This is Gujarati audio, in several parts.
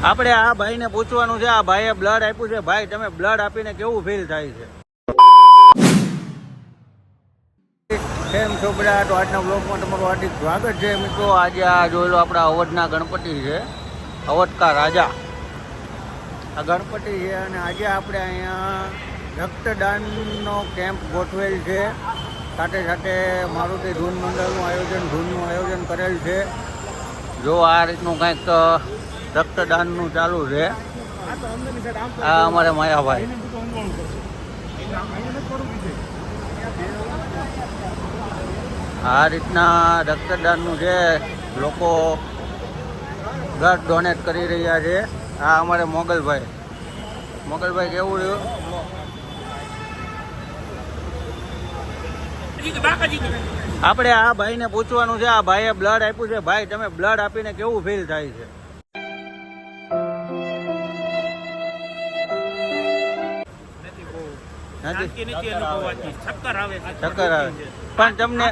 આપણે આ ભાઈને પૂછવાનું છે, આ ભાઈએ બ્લડ આપ્યું છે. ભાઈ, તમે બ્લડ આપીને કેવું ફીલ થાય છે? કેમ છો બધા? તો આજના બ્લોગમાં તમારું હાર્દિક સ્વાગત છે મિત્રો. આજે આ જોઈ લો, આપણા અવધના ગણપતિ છે, અવધ કા રાજા. આ ગણપતિ છે અને આજે આપણે અહીંયા રક્તદાનનો કેમ્પ ગોઠવેલ છે. સાથે સાથે મારુતિ ધૂન મંડળનું ધૂનનું આયોજન કરેલ છે. જો આ રીતનું કંઈક રક્તદાનનું ચાલુ છે. આ અમારે માયાભાઈ. આ રીતના રક્તદાનનું છે, લોકો બ્લડ ડોનેટ કરી રહ્યા છે. આ અમારે મોગલભાઈ કેવું રહ્યું? આપણે આ ભાઈને પૂછવાનું છે, આ ભાઈએ બ્લડ આપ્યું છે. ભાઈ, તમે બ્લડ આપીને કેવું ફીલ થાય છે? ચક્કર આવે. પણ તમને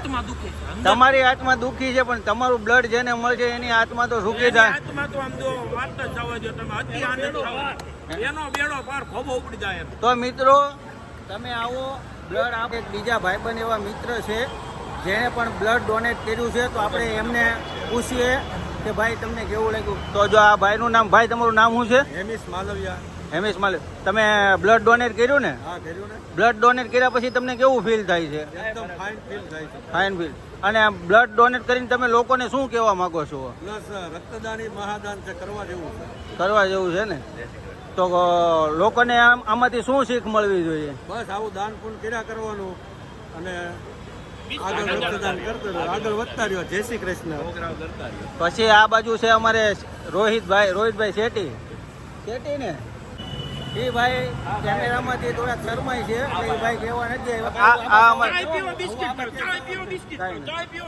તમારી આત્મા દુખી છે, પણ તમારું બ્લડ જેને મળશે એની આત્મા તો સુખી થાય. તો મિત્રો, તમે આવો, બ્લડ આપે. બીજા ભાઈબંધ એવા મિત્ર છે જેણે પણ બ્લડ ડોનેટ કર્યું છે, તો આપણે એમને પૂછીએ કે ભાઈ તમને કેવું લાગ્યું. તો જો આ ભાઈનું નામ, ભાઈ તમારું નામ શું છે? હેમિશ માલવિયા. હેમિશ માલવિયા. તમે બ્લડ ડોનેટ કર્યું ને? હા, કર્યું ને. બ્લડ ડોનેટ કર્યા પછી તમને કેવું ફીલ થાય છે? એકદમ ફાઇન ફીલ થાય છે. Fine feel. અને બ્લડ ડોનેટ કરીને તમે લોકોને શું કહેવા માંગો છો? પ્લસ રક્તદાન એ મહાદાન છે, કરવા જેવું છે. કરવા જેવું છે ને? તો લોકોને આમાંથી શું શીખ મળવી જોઈએ? બસ આવું દાન પુણ્ય કર્યા કરવાનું અને આગળ રક્તદાન કરતો રહ્યો, આગળ વધતા રહ્યો. જય શ્રી કૃષ્ણ. પછી આ બાજુ છે અમારે રોહિતભાઈ શેટી ને એ ભાઈ કેમેરામાંથી થોડાક શરમાય છે, એટલે એ ભાઈ કહેવા નથી.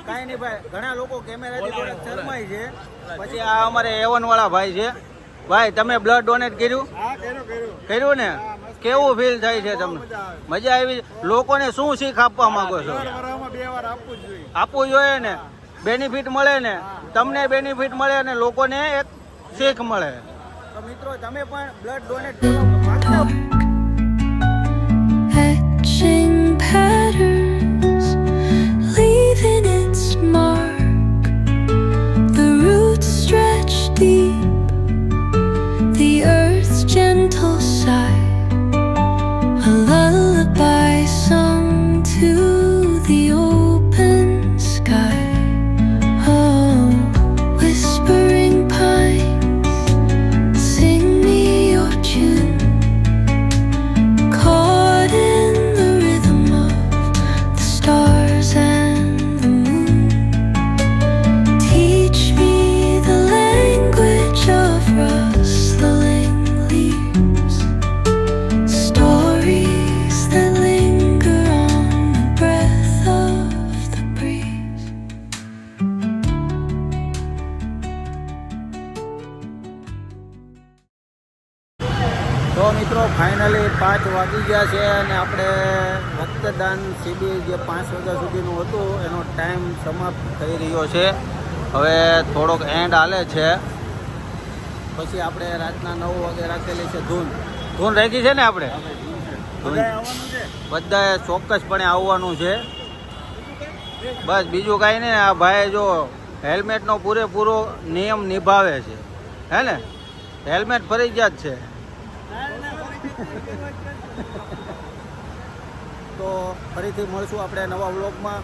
કાંઈ નહીં ભાઈ, ઘણા લોકો કેમેરાથી થોડાક શરમાય છે. પછી આ અમારે A1 વાળા ભાઈ છે. ભાઈ, તમે બ્લડ ડોનેટ કર્યું? કર્યું ને? કેવું ફીલ થાય છે તમને? મજા આવી? લોકોને શું શીખ આપવા માંગો છો? આપવું જોઈએ ને, બેનિફિટ મળે ને, તમને બેનિફિટ મળે અને લોકોને એક શીખ મળે. તો મિત્રો, તમે પણ બ્લડ ડોનેટ કરવા માંગતા? Etching patterns, leaving its mark. The roots stretch deep, the earth's gentle sigh, a lullaby sung to the open sky. Oh, whispering pines, sing me your tune, caught in the rhythm of the stars and the moon. Teach me the language of rustling leaves, stories that linger on the breath of the breeze. તો મિત્રો, ફાઇનલી 5 વાગી ગયા છે અને આપણે રક્તદાન શિબિર જે 5 વાગ્યા સુધીનું હતું એનો ટાઈમ સમાપ્ત થઈ રહ્યો છે. હવે થોડોક એન્ડ હાલે છે, પછી આપણે રાતના 9 વાગે રાખેલી છે ધૂન રાખી છે ને આપણે. બધાએ ચોક્કસપણે આવવાનું છે. બસ બીજું કાંઈ નહીં. આ ભાઈ જો હેલ્મેટનો પૂરેપૂરો નિયમ નિભાવે છે, હે ને? હેલ્મેટ ફરજિયાત છે. તો ફરીથી મળશું આપણે નવા વ્લોગમાં.